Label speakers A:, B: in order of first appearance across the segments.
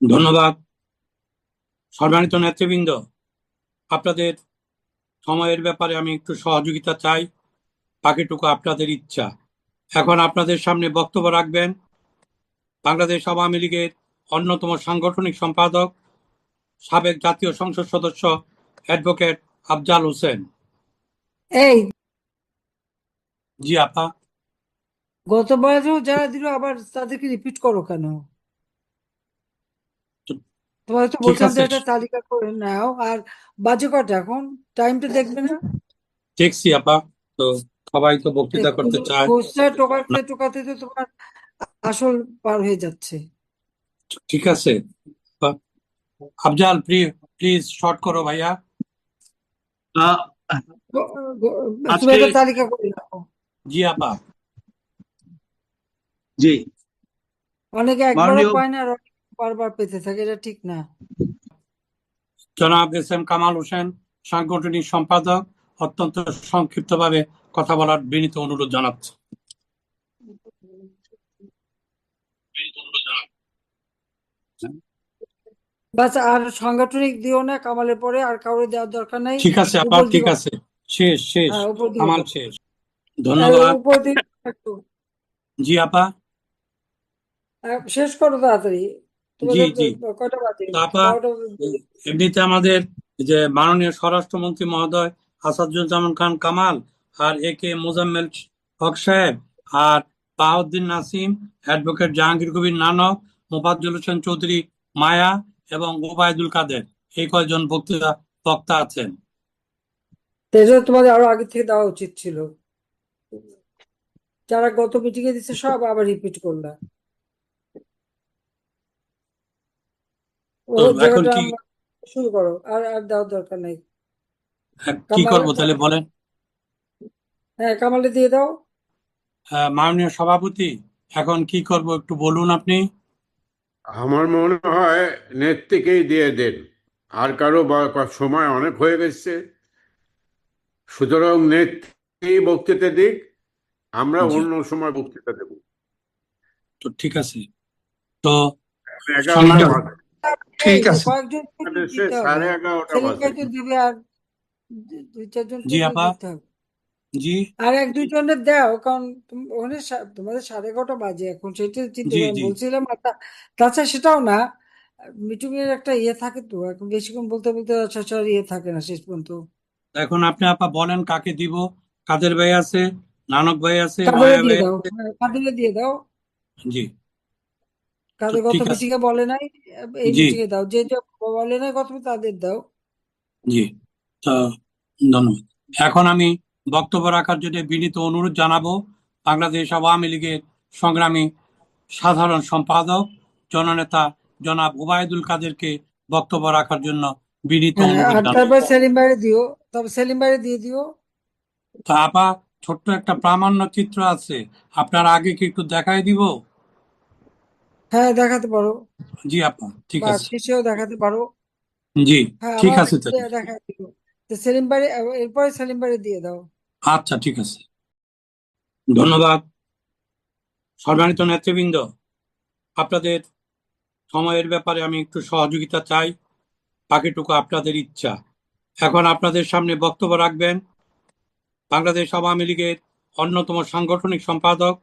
A: ধন্যবাদ। সম্মানিত নেতৃবৃন্দ, আপনাদের সময়ের ব্যাপারে আমি একটু সহযোগিতা চাই, বাকিটুকু আপনাদের ইচ্ছা। এখন আপনাদের সামনে বক্তব্য রাখবেন বাংলাদেশ আওয়ামী লীগের অন্যতম সাংগঠনিক সম্পাদক, সাবেক জাতীয় সংসদ সদস্য অ্যাডভোকেট আফজাল হোসেন।
B: এই
A: জি আপা।
B: গতবারও যারা দিল আবার তাদেরকে রিপিট করো কেন? তোমাদের তো
A: ঠিক
B: বলছিলাম যে
A: আছে,
B: একটা তালিকা করে নাও। আর বাজে কটা এখন? টাইমটা দেখবে না?
A: দেখছি আপা। তো সবাই তো বক্তৃতা করতে চায়
B: ঘুষটা
A: না।
B: টোকাতে টোকাতে তো তোমার আসল পার হয়ে যাচ্ছে।
A: ঠিক আছে আপা। আফজাল, প্লিজ শর্ট করো ভাইয়া।
C: আহ,
B: তুমি
C: আজকে
B: একটা তালিকা করে রাখো।
A: জি আপা।
C: জি
B: অনেকে একবারও
C: মাননীয়
B: পায় না আর অনেকে বারবার পেতে থাকে, এটা ঠিক না।
A: জনাব এস এম কামাল হোসেন, সাংগঠনিক সম্পাদক, অত্যন্ত সংক্ষিপ্তভাবে কথা বলার বিনীত অনুরোধ জানাচ্ছি।
B: বাস, আর সাংগঠনিক দিও না, কামালের পরে আর কাউরে দেওয়ার দরকার নাই।
A: ঠিক আছে আপা,
B: উপর
A: ঠিক
B: দিকে,
A: আছে। শেষ শেষ।
B: হ্যাঁ উপর দিকে
A: কামাল
B: দাও।
A: শেষ। ধন্যবাদ।
B: উপর দিকে একটু
A: জি আপা।
B: শেষ করো তাড়াতাড়ি।
A: জি
B: তোমাদের
A: জি।
B: কয়টা বাজে?
A: তো আপা,
B: 12টা।
A: এমনিতে আমাদের যে মাননীয় স্বরাষ্ট্রমন্ত্রী মহোদয় আসাদুজ্জামান খান কামাল, আর এ কে মোজাম্মেল হক সাহেব, আর বাহাউদ্দিন নাসিম, অ্যাডভোকেট জাহাঙ্গীর কবির নানক, মোফাজ্জল হোসেন চৌধুরী মায়া এবং ওবায়দুল কাদের, এই কয়জন বক্তা আছেন।
B: তো এই জন্য তোমাদের আরো আগে থেকে দেওয়া উচিত ছিল। যারা গত মিটিং এ দিচ্ছে সব আবার রিপিট করলা।
A: তো
B: ওদের
A: এখন
B: জায়গাটা
A: কি
B: শুরু করো, আর আর দেওয়ার দরকার নেই।
A: কি
B: কামাল,
A: করবো তাহলে বলেন।
B: হ্যাঁ কামালে দিয়ে দাও।
A: মাননীয় সভাপতি, এখন কি করব একটু বলুন আপনি।
D: আমার মনে হয় নেত্রীকেই দিয়ে দেন। আর কারো সময় অনেক হয়ে গেছে, সুতরাং নেত্রী বক্তৃতা দিক, আমরা
A: জি,
D: অন্য সময় বক্তৃতা দেব।
A: তো ঠিক আছে। তো
D: 11টা
A: সম্মানিত,
D: বাজে,
B: এই
C: ঠিক
B: যে
C: আছে।
B: কয়েকজনকে তো
D: বাংলাদেশে
B: দিতে হবে।
D: 11:30
B: সেলিম
D: বাজে।
B: ভাই তো দিবে, আর দুই চারজনকে
A: জি
B: তো
A: আপা।
B: দিতে হবে।
A: জি
B: আর এক দুইজনের দাও, কারণ ওখানে তোমাদের 11:30 বাজে এখন, সেটা চিন্তা
A: জি
B: করে আমি
A: জি।
B: বলছিলাম। আর তাছাড়া সেটাও না, মিটিং এর একটা ইয়ে থাকে তো, এখন বেশিক্ষণ বলতে বলতে সচরাচর ইয়ে থাকে না শেষ পর্যন্ত।
A: এখন আপনি আপা বলেন কাকে দিব। কাদের ভাই আছে, নানক ভাই আছে,
B: কাদেরে
A: মায়া
B: দিয়ে
A: ভাই
B: দাও,
A: আছে।
B: হ্যাঁ, কাদেরে দিয়ে দাও।
A: জি। তো
B: কাদের গত
A: ঠিক আছে।
B: মিটিং এ বলে নাই, এই
A: জি
B: মিটিং এ দাও। যে যে বলে নাই গত meeting তাদের দাও।
A: জি। তো ধন্যবাদ। এখন আমি বক্তব্য রাখার জন্য বিনীত অনুরোধ জানাবো বাংলাদেশ আওয়ামী লীগের সংগ্রামী সাধারণ সম্পাদক জননেতা জনাব ওবায়দুল কাদেরকে বক্তব্য রাখার জন্য বিনীত
B: হ্যাঁ,
A: অনুরোধ
B: আর
A: জানাই।
B: তারপর সেলিম ভাইরে দিও। তবে সেলিম ভাইরে দিয়ে দিও।
A: তো আপা, ছোট্ট একটা প্রামাণ্য চিত্র আছে, আপনার আগে কি একটু দেখাই দিব।
B: হ্যাঁ দেখাতে পারো,
A: জি আপা, ঠিক
B: বা
A: আছে।
B: শেষেও দেখাতে পারো।
A: জি,
B: হ্যাঁ
A: ঠিক
B: আমার
A: আছে তাহলে।
B: দেখাই দিও। তো সেলিম ভাইরে, এরপরে সেলিম ভাইরে দিয়ে দাও।
A: আচ্ছা, ঠিক আছে। ধন্যবাদ। সম্মানিত নেতৃবৃন্দ, আপনাদের সময়ের ব্যাপারে আমি একটু সহযোগিতা চাই, বাকিটুকু আপনাদের ইচ্ছা। এখন আপনাদের সামনে বক্তব্য রাখবেন বাংলাদেশ আওয়ামী লীগের অন্যতম সাংগঠনিক সম্পাদক,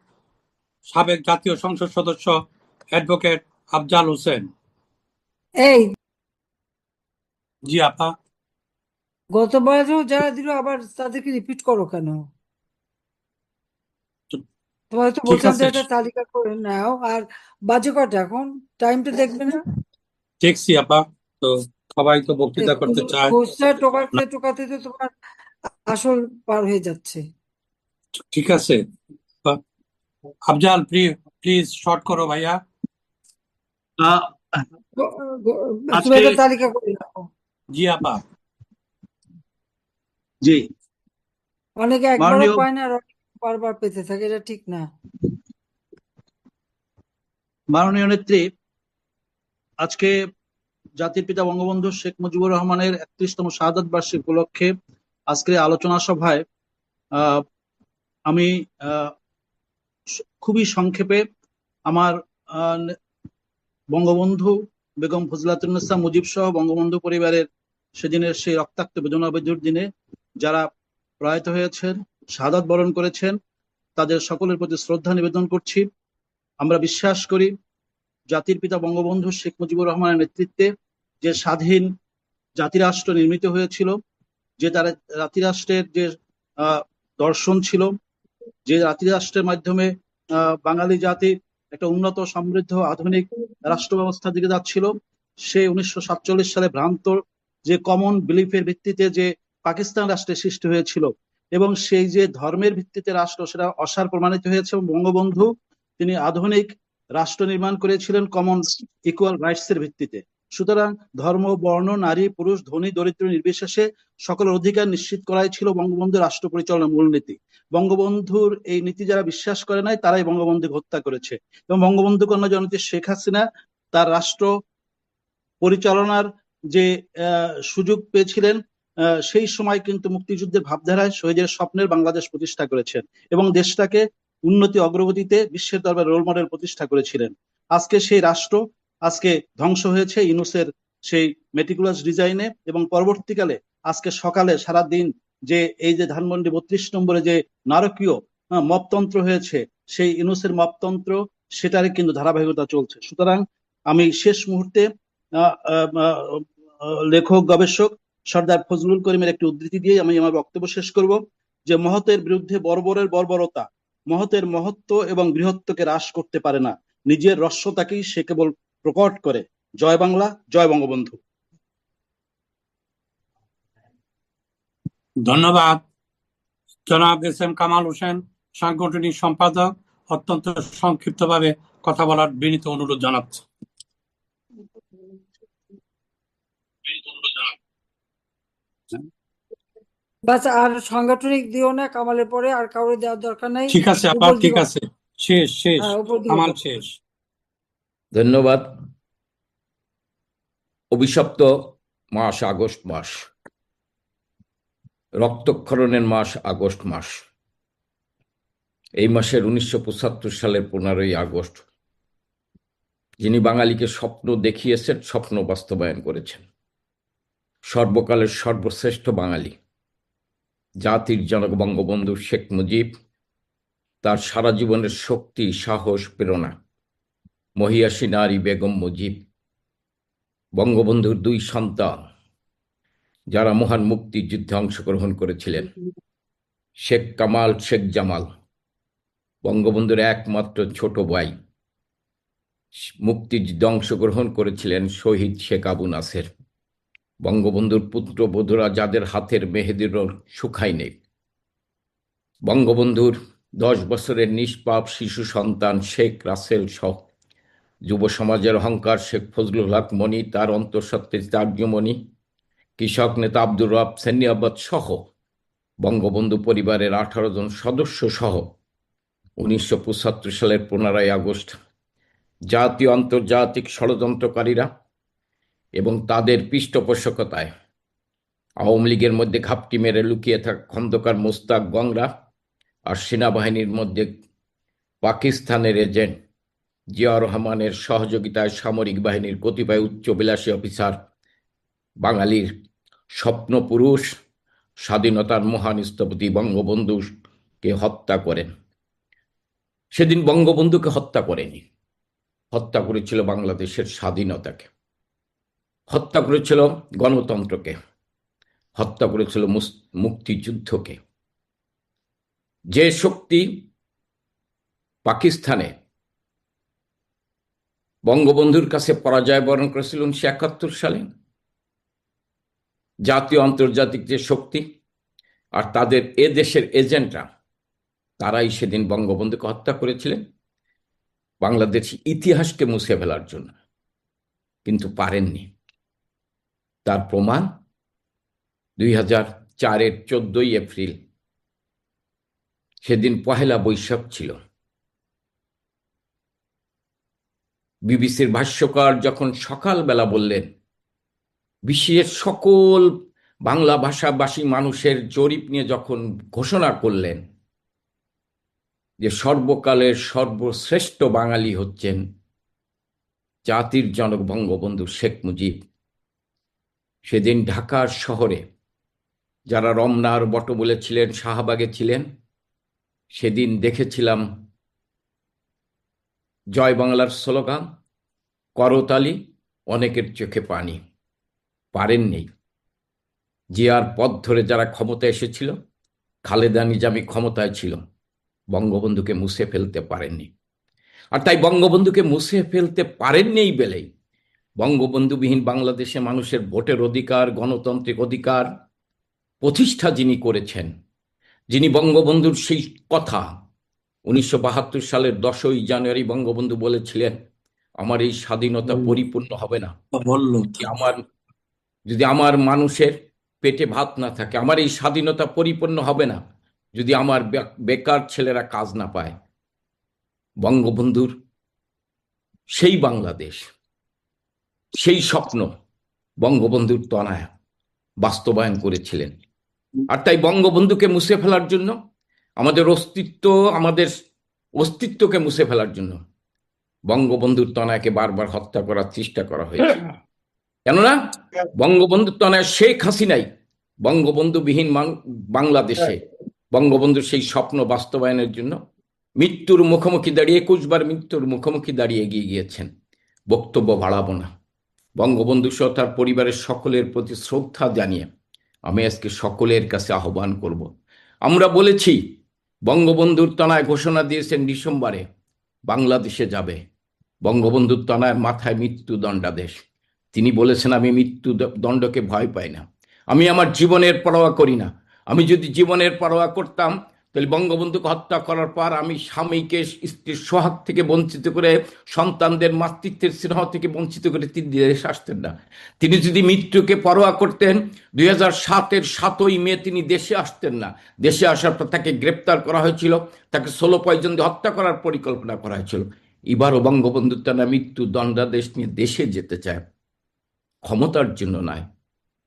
A: সাবেক জাতীয় সংসদ সদস্য অ্যাডভোকেট আফজাল হোসেন।
B: এই
A: জি আপা।
B: গতবারও যারা দিল আবার তাদেরকে রিপিট করো কেন?
A: তো
B: তোমাদের তো
A: ঠিক
B: বলছিলাম যে
A: আছে,
B: একটা তালিকা করে নাও। আর বাজে কটা এখন? টাইমটা দেখবে না?
A: দেখছি আপা। তো সবাই তো বক্তৃতা করতে চায়
B: ঘুষটা
A: না।
B: টোকাতে টোকাতে তো তোমার আসল পার হয়ে যাচ্ছে।
A: ঠিক আছে আপা। আফজাল, প্লিজ শর্ট করো ভাইয়া।
C: আহ,
B: তুমি
C: আজকে
B: একটা তালিকা করে রাখো।
A: জি আপা।
C: জি
B: অনেকে একবারও
C: মাননীয়
B: পায় না আর অনেকে বারবার পেতে থাকে, এটা ঠিক না।
C: মাননীয় নেত্রী, আজকে জাতির পিতা বঙ্গবন্ধু শেখ মুজিবুর রহমানের 31তম শাহাদাত বার্ষিকী উপলক্ষে আজকের আলোচনা সভায় আহ, আমি আহ, খুবই সংক্ষেপে আমার বঙ্গবন্ধু বেগম ফজিলাতুন্নেসা মুজিব সহ বঙ্গবন্ধু পরিবারের সেদিনের সেই রক্তাক্ত বেদনাবিধুর দিনে যারা প্রয়াত হয়েছেন, শাহাদাত বরণ করেছেন, তাদের সকলের প্রতি শ্রদ্ধা নিবেদন করছি। আমরা বিশ্বাস করি জাতির পিতা বঙ্গবন্ধু শেখ মুজিবুর রহমানের নেতৃত্বে যে স্বাধীন জাতিরাষ্ট্র নির্মিত হয়েছিল, যে তার জাতিরাষ্ট্রের যে দর্শন ছিল, যে জাতিরাষ্ট্রের মাধ্যমে বাঙালি জাতি একটা উন্নত সমৃদ্ধ আধুনিক রাষ্ট্র ব্যবস্থার দিকে যাচ্ছিল, সেই 1947 সালে ভ্রান্ত যে কমন বিলিফের ভিত্তিতে যে পাকিস্তান রাষ্ট্রের সৃষ্টি হয়েছিল এবং সেই যে ধর্মের ভিত্তিতে রাষ্ট্র, সেটা অসার প্রমাণিত হয়েছে। বঙ্গবন্ধু তিনি আধুনিক রাষ্ট্র নির্মাণ করেছিলেন কমন ইকুয়াল রাইটস এর ভিত্তিতে। সুতরাং ধর্ম, বর্ণ, নারী, পুরুষ, ধনী, দরিদ্র নির্বিশেষে সকলের অধিকার নিশ্চিত করাই ছিল বঙ্গবন্ধুর রাষ্ট্র পরিচালনার মূলনীতি। বঙ্গবন্ধুর এই নীতি যারা বিশ্বাস করে নাই, তারাই বঙ্গবন্ধুকে হত্যা করেছে। এবং বঙ্গবন্ধু কন্যা জননেত্রী শেখ হাসিনা তার রাষ্ট্র পরিচালনার যে সুযোগ পেয়েছিলেন, সেই সময় কিন্তু মুক্তিযুদ্ধের ভাবধারায় শহীদের স্বপ্নের বাংলাদেশ প্রতিষ্ঠা করেছেন এবং দেশটাকে উন্নতি অগ্রগতিতে বিশ্বের দরবারে রোল মডেল প্রতিষ্ঠা করেছিলেন। আজকে সেই রাষ্ট্র আজকে ধ্বংস হয়েছে ইউনূসের সেই মেটিকুলাস ডিজাইনে, এবং পরবর্তীকালে আজকে সকালে সারা দিন যে এই যে ধানমন্ডি 32 নম্বরে যে নারকীয় মপতন্ত্র হয়েছে, সেই ইউনূসের মপতন্ত্র সেটারই কিন্তু ধারাবাহিকতা চলছে। সুতরাং আমি শেষ মুহূর্তে লেখক গবেষক সর্দার ফজলুল করিমের একটি উদ্ধৃতি দিয়ে আমি আমার বক্তব্য শেষ করব, যে মহতের বিরুদ্ধে বর্বরের বর্বরতা মহতের মহত্ব এবং বৃহত্বকে হ্রাস করতে পারে না, নিজের রস্যতাকেই সে কেবল প্রকট করে। জয় বাংলা, জয় বঙ্গবন্ধু।
A: ধন্যবাদ জনাব এস এম কামাল হোসেন, সাংগঠনিক সম্পাদক। অত্যন্ত সংক্ষিপ্তভাবে কথা বলার বিনীত অনুরোধ জানাচ্ছি।
B: বাস, আর সাংগঠনিক দিও না, কামালের পরে আর কাউরে দেওয়ার দরকার নাই।
A: ঠিক আছে আপা,
B: উপর
A: ঠিক
B: দিও।
A: আছে, শেষ শেষ,
B: হ্যাঁ, উপর দিও।
A: কামাল শেষ।
E: ধন্যবাদ। অভিশপ্ত মাস আগস্ট মাস, রক্তক্ষরণের মাস আগস্ট মাস। এই মাসের 1975 সালের 15ই আগস্ট যিনি বাঙালিকে স্বপ্ন দেখিয়েছেন, স্বপ্ন বাস্তবায়ন করেছেন, সর্বকালের সর্বশ্রেষ্ঠ বাঙালি, জাতির জনক বঙ্গবন্ধু শেখ মুজিব, তার সারা জীবনের শক্তি, সাহস, প্রেরণা মহিয়াসী নারী বেগম মুজিব, বঙ্গবন্ধুর 2 সন্তান যারা মহান মুক্তিযুদ্ধে অংশগ্রহণ করেছিলেন, শেখ কামাল, শেখ জামাল, বঙ্গবন্ধুর একমাত্র ছোট ভাই, মুক্তিযুদ্ধে অংশগ্রহণ করেছিলেন শহীদ শেখ আবু নাসের, বঙ্গবন্ধুর পুত্রবধূরা যাদের হাতের মেহেদির রং শুকায়নি, বঙ্গবন্ধুর 10 বছরের নিষ্পাপ শিশু সন্তান শেখ রাসেল সহ যুব সমাজের অহংকার শেখ ফজলুল হক মনি, তার অন্তঃসত্ত্বের তার্জুমণি, কৃষক নেতা আব্দুর রব সেনিয়াবাদ সহ বঙ্গবন্ধু পরিবারের 18 জন সদস্য সহ 1975 সালের 15ই আগস্ট জাতীয় আন্তর্জাতিক ষড়যন্ত্রকারীরা এবং তাদের পৃষ্ঠপোষকতায় আওয়ামী লীগের মধ্যে ঘাপটি মেরে লুকিয়ে থাকা খন্দকার মোস্তাক গংরা আর সেনাবাহিনীর মধ্যে পাকিস্তানের এজেন্ট জিয়া রহমানের সহযোগিতায় সামরিক বাহিনীর কতিপয় উচ্চবিলাসী অফিসার বাঙালির স্বপ্নপুরুষ, স্বাধীনতার মহান স্থপতি বঙ্গবন্ধুকে হত্যা করেন। সেদিন বঙ্গবন্ধুকে হত্যা করেনি, হত্যা করেছিল বাংলাদেশের স্বাধীনতাকে, হত্যা করেছিল গণতন্ত্রকে, হত্যা করেছিল মুক্তিযুদ্ধকে। যে শক্তি পাকিস্তানে বঙ্গবন্ধুর কাছে পরাজয় বরণ করেছিল 1971 সালে, জাতীয় আন্তর্জাতিক যে শক্তি আর তাদের এ দেশের এজেন্টরা, তারাই সেদিন বঙ্গবন্ধুকে হত্যা করেছিলেন বাংলাদেশ ইতিহাসকে মুছে ফেলার জন্য, কিন্তু পারেননি। তার প্রমাণ 2004-এর 14ই এপ্রিল, সেদিন পহেলা বৈশাখ ছিল। বিবিসির ভাষ্যকার যখন সকালবেলা বললেন, বিশ্বের সকল বাংলা ভাষাভাষী মানুষের জরিপ নিয়ে যখন ঘোষণা করলেন যে সর্বকালের সর্বশ্রেষ্ঠ বাঙালি হচ্ছেন জাতির জনক বঙ্গবন্ধু শেখ মুজিব সেদিন ঢাকার শহরে যারা রমনার বটমূলে ছিলেন, শাহবাগে ছিলেন, সেদিন দেখেছিলাম জয় বাংলার স্লোগান, করতালি, অনেকের চোখে পানি। পারেননি। জিয়ার পথ ধরে যারা ক্ষমতায় এসেছিল, খালেদা নিজামী ক্ষমতায় ছিল, বঙ্গবন্ধুকে মুছে ফেলতে পারেননি। আর তাই বঙ্গবন্ধুকে মুছে ফেলতে পারেননি বলেই বঙ্গবন্ধুবিহীন বাংলাদেশে মানুষের ভোটের অধিকার, গণতান্ত্রিক অধিকার প্রতিষ্ঠা যিনি করেছেন, যিনি বঙ্গবন্ধুর সেই কথা 1972 সালের 10ই জানুয়ারি বঙ্গবন্ধু বলেছিলেন, আমার এই স্বাধীনতা পরিপূর্ণ হবে না
A: বললো
E: যদি আমার মানুষের পেটে ভাত না থাকে, আমার এই স্বাধীনতা পরিপূর্ণ হবে না যদি আমার বেকার ছেলেরা কাজ না পায়। বঙ্গবন্ধুর সেই বাংলাদেশ, সেই স্বপ্ন বঙ্গবন্ধুর তনয়া বাস্তবায়ন করেছিলেন। আর তাই বঙ্গবন্ধুকে মুছে ফেলার জন্য, আমাদের অস্তিত্বকে মুছে ফেলার জন্য বঙ্গবন্ধুর তনয়াকে বারবার হত্যা করার চেষ্টা করা হয়েছে। কেননা বঙ্গবন্ধুর তনয়া শেখ হাসিনাই বঙ্গবন্ধুবিহীন বাংলাদেশে বঙ্গবন্ধুর সেই স্বপ্ন বাস্তবায়নের জন্য মৃত্যুর মুখোমুখি দাঁড়িয়ে 21 বার মৃত্যুর মুখোমুখি দাঁড়িয়ে এগিয়ে গিয়েছেন। বক্তব্য বাড়াবো না। বঙ্গবন্ধু সহ তার পরিবারের সকলের প্রতি শ্রদ্ধা জানিয়ে আমি আজকে সকলের কাছে আহ্বান করব। আমরা বলেছি, বঙ্গবন্ধুর তনয় ঘোষণা দিয়েছেন ডিসেম্বরে বাংলাদেশে যাবে। বঙ্গবন্ধুর তনয়ের মাথায় মৃত্যুদণ্ডাদেশ। তিনি বলেছেন, আমি মৃত্যুদণ্ডকে ভয় পাই না, আমি আমার জীবনের পরোয়া করি না। আমি যদি জীবনের পরোয়া করতাম তাহলে বঙ্গবন্ধুকে হত্যা করার পর আমি স্বামীকে স্ত্রীর সোহাগ থেকে বঞ্চিত করে, সন্তানদের মাতৃত্বের স্নেহ থেকে বঞ্চিত করে তিনি দেশে আসতেন না। তিনি যদি মৃত্যুকে পরোয়া করতেন, 2007-এর 7ই মে তিনি দেশে আসতেন না। দেশে আসার পর তাকে গ্রেপ্তার করা হয়েছিল, তাকে 16 পয়জন দিয়ে হত্যা করার পরিকল্পনা করা হয়েছিল। এবারও বঙ্গবন্ধু তার মৃত্যুদণ্ডাদেশ নিয়ে দেশে যেতে চায়, ক্ষমতার জন্য নয়,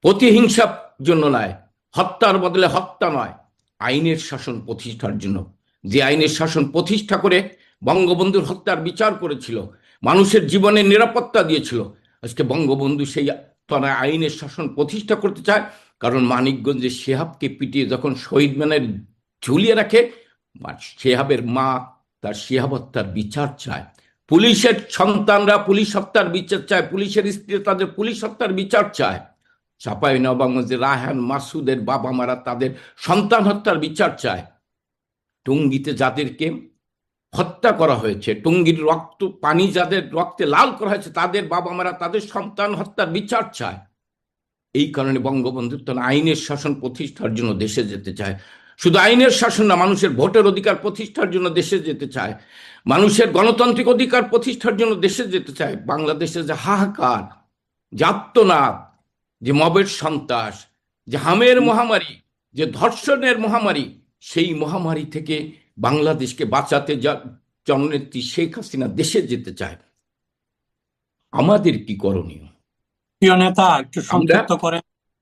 E: প্রতিহিংসার জন্য নয়, হত্যার বদলে হত্যা নয়, আইনের শাসন প্রতিষ্ঠার জন্য। যে আইনের শাসন প্রতিষ্ঠা করে বঙ্গবন্ধুর হত্যার বিচার করেছিল, মানুষের জীবনের নিরাপত্তা দিয়েছিল, আজকে বঙ্গবন্ধু সেই তনায় আইনের শাসন প্রতিষ্ঠা করতে চায়। কারণ মানিকগঞ্জে শেহাবকে পিটিয়ে যখন শহীদ মিনারে ঝুলিয়ে রাখে, শেহাবের মা তার শেহাব হত্যার বিচার চায়, পুলিশের সন্তানরা পুলিশ হত্যার বিচার চায়, পুলিশের স্ত্রী তাদের পুলিশ হত্যার বিচার চায়। চাঁপাইনবাবগঞ্জে রায়হান মাসুদের বাবা মারা তাদের সন্তান হত্যার বিচার চায়। টঙ্গীতে যাদেরকে হত্যা করা হয়েছে, টঙ্গীর রক্ত পানি যাদের রক্তে লাল করা হয়েছে, তাদের বাবা মারা তাদের সন্তান হত্যার বিচার চায়। এই কারণে বঙ্গবন্ধু তার আইনের শাসন প্রতিষ্ঠার জন্য দেশে যেতে চায়। শুধু আইনের শাসন না, মানুষের ভোটের অধিকার প্রতিষ্ঠার জন্য দেশে যেতে চায়, মানুষের গণতান্ত্রিক অধিকার প্রতিষ্ঠার জন্য দেশে যেতে চায়। বাংলাদেশে যে হাহাকার, যে আত্মনাদ, যে মবের সন্ত্রাস, যে হামের মহামারী, যে ধর্ষণের মহামারী, সেই মহামারী থেকে বাংলাদেশকে বাঁচাতে জননেত্রী শেখ হাসিনা দেশে যেতে চায়। আমাদের কি করণীয়?
A: প্রিয় নেতা, একটু সংক্ষিপ্ত করে।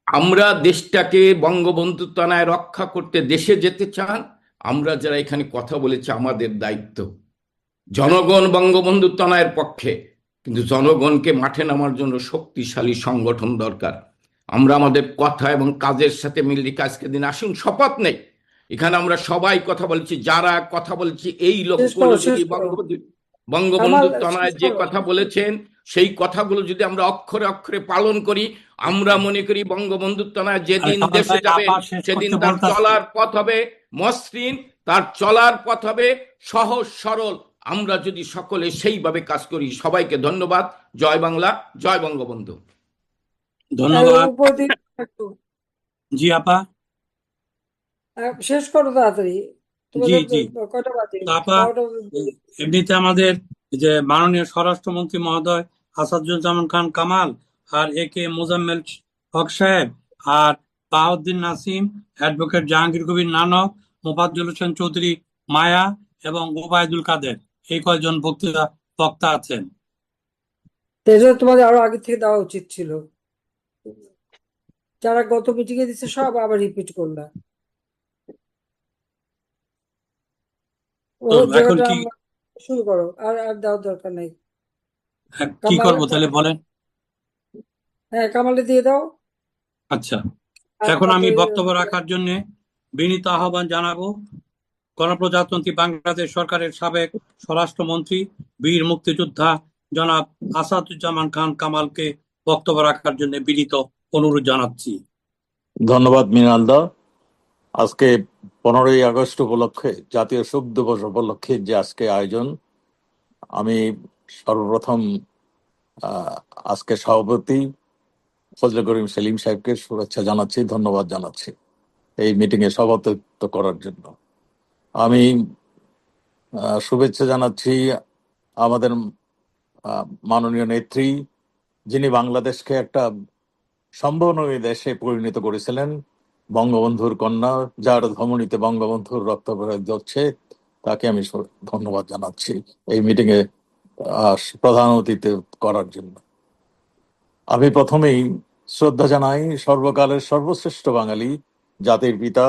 E: আমরা দেশটাকে বঙ্গবন্ধু তনয় রক্ষা করতে দেশে যেতে চান। আমরা যারা এখানে কথা বলেছি, আমাদের দায়িত্ব, জনগণ বঙ্গবন্ধু তনয়ের পক্ষে, কিন্তু জনগণকে মাঠে নামার জন্য শক্তিশালী সংগঠন দরকার। আমরা আমাদের কথা এবং কাজের সাথে মিল রেখে আজকের দিন আসুন শপথ নেই। এখানে আমরা সবাই কথা বলেছি, যারা কথা বলেছি, এই লোকগুলো যদি বঙ্গবন্ধু তনয় যে কথা বলেছেন সেই কথাগুলো যদি আমরা অক্ষরে অক্ষরে পালন করি, আমরা মনে করি বঙ্গবন্ধু তনয় যেদিন দেশে যাবে সেদিন তার চলার পথ হবে মসৃণ, তার চলার পথ হবে সহজ সরল। আমরা যদি সকলে সেইভাবে কাজ করি। সবাইকে ধন্যবাদ। জয় বাংলা, জয় বঙ্গবন্ধু।
A: ধন্যবাদ। জি আপা,
B: শেষ করো তাড়াতাড়ি।
A: জি জি
B: কয়টা বাজে?
A: আপা, এমনিতে আমাদের যে মাননীয় স্বরাষ্ট্রমন্ত্রী মহোদয় আসাদুজ্জামান খান কামাল আর একে মোজাম্মেল হক সাহেব আর বাহাউদ্দিন নাসিম, অ্যাডভোকেট জাহাঙ্গীর কবির নানক, মোফাজ্জল হোসেন চৌধুরী মায়া এবং ওবায়দুল কাদের, এই কয়জন বক্তা আছেন।
B: তোমাদের আরো আগে থেকে দেওয়া উচিত ছিল। যারা গত মিটিং এ দিচ্ছে সব আবার রিপিট করলাম।
A: এখন কি
B: শুরু করো, আর দেওয়ার দরকার নাই।
A: হ্যাঁ, কি
B: কামাল,
A: করবো তাহলে বলেন?
B: হ্যাঁ কামালে দিয়ে দাও।
A: আচ্ছা,
B: আর
A: এখন আমি
B: তাতে
A: বক্তব্য রাখার জন্য বিনীত আহ্বান জানাবো গণপ্রজাতন্ত্রী বাংলাদেশ সরকারের সাবেক স্বরাষ্ট্রমন্ত্রী বীর মুক্তিযোদ্ধা জনাব আসাদুজ্জামান খান কামালকে বক্তব্য রাখার জন্য বিনীত অনুরোধ জানাচ্ছি।
F: ধন্যবাদ মৃণাল দা। আজকে 15ই আগস্ট উপলক্ষে, জাতীয় শোক দিবস উপলক্ষে যে আজকে আয়োজন, আমি সর্বপ্রথম আহ, আজকে সভাপতি ফজলে করিম সেলিম সাহেবকে শুভেচ্ছা জানাচ্ছি, ধন্যবাদ জানাচ্ছি এই মিটিং এ সভাপতিত্ব করার জন্য। আমি শুভেচ্ছা জানাচ্ছি আমাদের মাননীয় নেত্রী, যিনি বাংলাদেশকে একটা সম্ভাবনাময়ী দেশে পরিণত করেছিলেন, বঙ্গবন্ধুর কন্যা, যার ধমনীতে বঙ্গবন্ধুর রক্ত প্রবাহিত হচ্ছে, তাকে আমি ধন্যবাদ জানাচ্ছি এই মিটিং এ প্রধান অতিথি করার জন্য। আমি প্রথমেই শ্রদ্ধা জানাই সর্বকালের সর্বশ্রেষ্ঠ বাঙালি, জাতির পিতা